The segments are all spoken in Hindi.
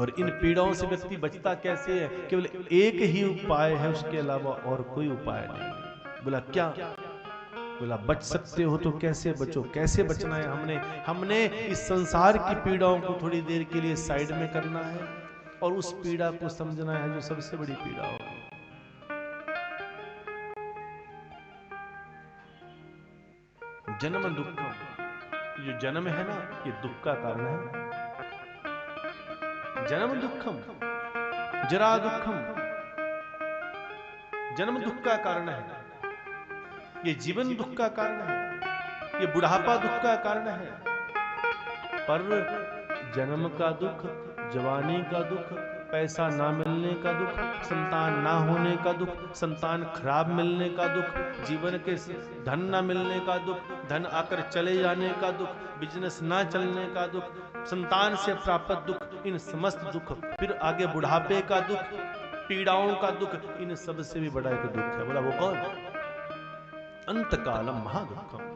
और इन पीड़ाओं से व्यक्ति बचता कैसे है? केवल एक ही उपाय है, उसके अलावा और कोई उपाय नहीं। बोला क्या? बोला बच सकते हो तो कैसे बचो। कैसे बचना है? हमने इस संसार की पीड़ाओं को थोड़ी देर के लिए साइड में करना है और उस पीड़ा को समझना है जो सबसे बड़ी पीड़ा होगी। जन्म दुखम। जो जन्म है ना, ये दुख का कारण है। जन्म दुखम, जरा दुखम। जन्म दुख का कारण है, ये जीवन दुख का कारण है, ये बुढ़ापा दुख का कारण है। पर जन्म का दुख, जवानी का दुख, पैसा ना मिलने का दुख, संतान ना होने का दुख, संतान खराब मिलने का दुख, जीवन के धन ना मिलने का दुख, धन आकर चले जाने का दुख, बिजनेस ना चलने का दुख, संतान से प्राप्त दुख, इन समस्त दुख, फिर आगे बुढ़ापे का दुख, पीड़ाओं का दुख, इन सब से भी बड़ा एक दुख है। बोला वो कौन? अंतकालम महादुखम।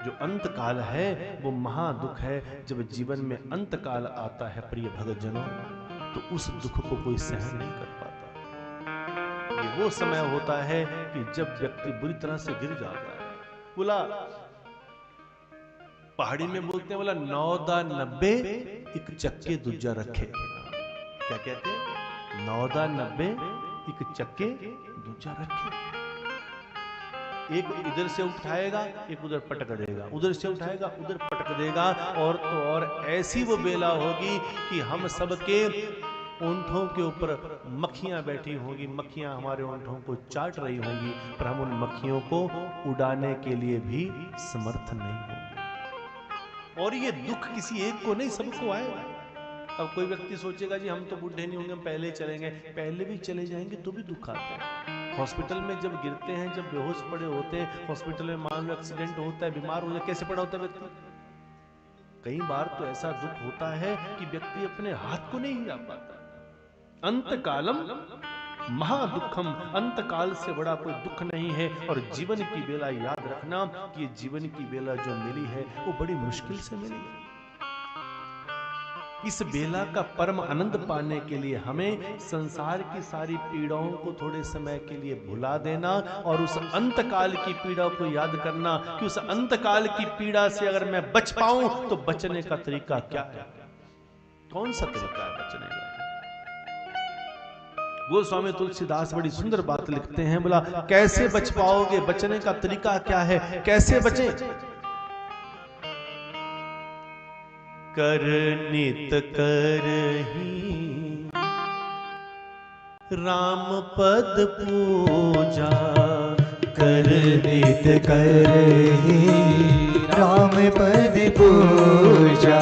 जो अंत काल है वो महादुख है। जब जीवन में अंत काल आता है प्रिय भक्तजनों, तो उस दुख को कोई सहन नहीं कर पाता। ये वो समय होता है कि जब व्यक्ति बुरी तरह से गिर जाता है। बोला पहाड़ी में बोलते हैं, बोला 9-90 एक चक्के दूजा रखे। क्या कहते? 9-90 एक चक्के दूजा रखे। एक इधर से उठाएगा, एक उधर पटक देगा, उधर से उठाएगा, उधर पटक देगा। और तो और ऐसी वो बेला होगी कि हम सबके ओंठों के ऊपर मक्खियां बैठी होंगी, मक्खियां हमारे ओंठों को चाट रही होंगी, पर हम उन मक्खियों को उड़ाने के लिए भी समर्थ नहीं होंगे। और ये दुख किसी एक को नहीं, सबको आएगा। अब कोई व्यक्ति सोचेगा जी हम तो बूढ़े नहीं होंगे, हम पहले चलेंगे। पहले भी चले जाएंगे तो भी दुख आता है। हॉस्पिटल में जब गिरते हैं, जब बेहोश पड़े होते हैं, हॉस्पिटल में मान लो एक्सीडेंट होता है, बीमार हो जाए, कैसे पड़ा होता है व्यक्ति? कई बार तो ऐसा दुख होता है कि व्यक्ति अपने हाथ को नहीं हिला पाता। अंतकालम महादुखम। अंतकाल से बड़ा कोई दुख नहीं है। और जीवन की बेला याद रखना कि जीवन की बेला जो मिली है वो बड़ी मुश्किल से मिली है। इस बेला का परम आनंद पाने के लिए हमें संसार की सारी पीड़ाओं को थोड़े समय के लिए भुला देना और उस अंतकाल की पीड़ा को याद करना कि उस अंतकाल की पीड़ा से अगर मैं बच पाऊं तो बचने का तरीका क्या है? कौन सा तरीका है बचने का? गोस्वामी तुलसीदास बड़ी सुंदर बात लिखते हैं। बोला कैसे बच पाओगे? बचने का तरीका क्या है? कैसे बचे? कर नित करही राम पद पूजा। कर नित करही राम पद पूजा।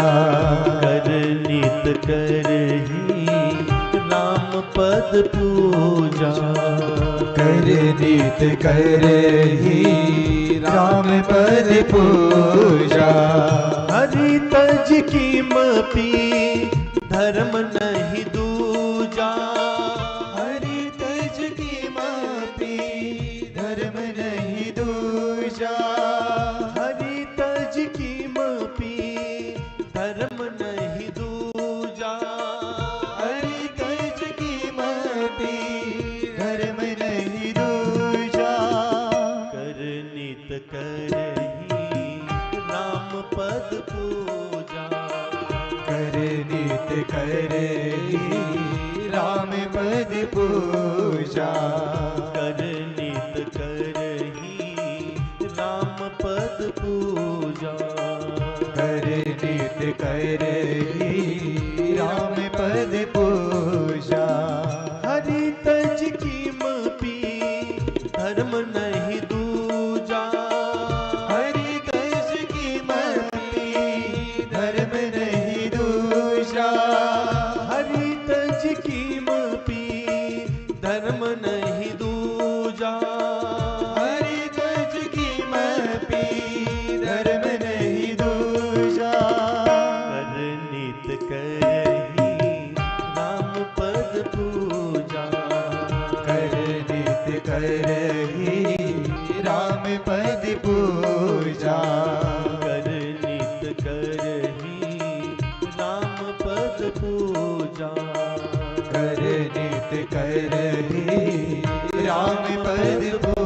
कर नित करही राम पद पूजा। कर नित करही राम पद पूजा। हरि तज कीमती धर्म नहीं दूजा। हरि तज कीमती धर्म नहीं दूजा। हरि तज कीमती धर्म नहीं दूजा। हरि तज कीमती धर्म नहीं दूजा। कर नित करही राम पद पूजा। कर नित करही राम पद पूजा। कर नित करही राम पद पूजा। कर नित करही राम पद पूजा। हरि तज कीमती धर्म नहीं दूजा। हरि तज कीमती धर्म नहीं दूजा। हरि तज कीमती धर्म नहीं दूजा। हरि तज कीमती धर्म नहीं दूजा। कर नित कर जा। कर नित कर ही राम पद